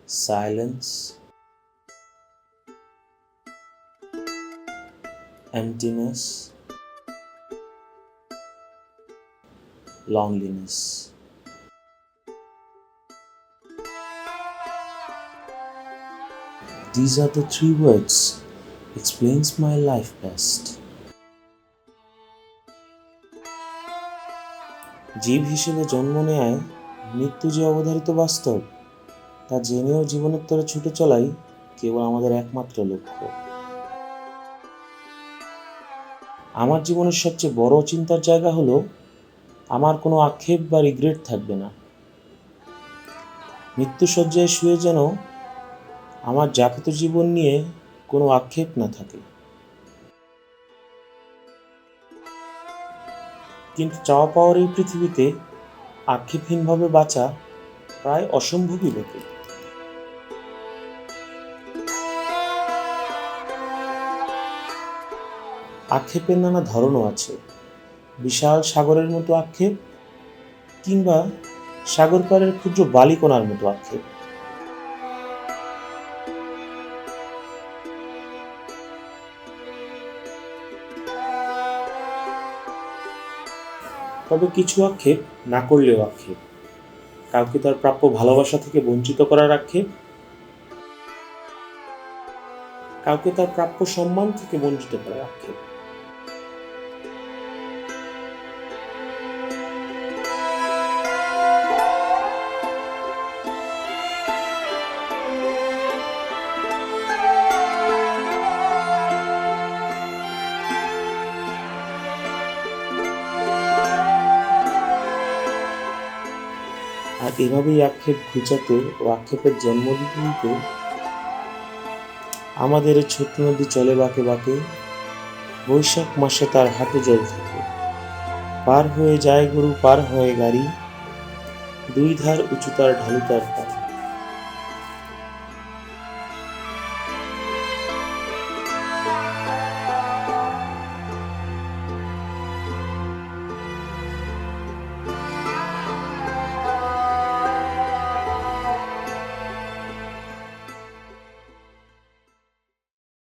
silence, emptiness, loneliness. These are the three words explains my life best. জীব হিসেবে জন্ম নেয় মৃত্যু যে অবধারিত বাস্তব তা জেনেও জীবনের তরে ছুটে চলাই কেবল আমাদের একমাত্র লক্ষ্য। আমার জীবনের সবচেয়ে বড় চিন্তার জায়গা হলো আমার কোনো আক্ষেপ বা রিগ্রেট থাকবে না। মৃত্যুশয্যায় শুয়ে যেন আমার যাপিত জীবন নিয়ে কোনো আক্ষেপ না থাকে। কিন্তু চাওয়া পাওয়ার এই পৃথিবীতে আক্ষেপহীনভাবে বাঁচা প্রায় অসম্ভবই বটে। আক্ষেপের নানা ধরনও আছে। বিশাল সাগরের মতো আক্ষেপ কিংবা সাগর পাড়ের ক্ষুদ্র বালিকণার মতো আক্ষেপ। তবে কিছু আক্ষেপ না করলেও আক্ষেপ। কাউকে তার প্রাপ্য ভালোবাসা থেকে বঞ্চিত করার আক্ষেপ, কাউকে তার প্রাপ্য সম্মান থেকে বঞ্চিত করার আক্ষেপ। আর এভাবেই আক্ষেপ ঘুচাতে ও আক্ষেপের জন্ম দিতে দিতে আমাদের এই ছোট্ট নদী চলে বাঁকে বাঁকে। বৈশাখ মাসে তার হাঁটু জল থাকে, পার হয়ে যায় গরু, পার হয়ে গাড়ি, দুই ধার উঁচু তার ঢালু তার পার।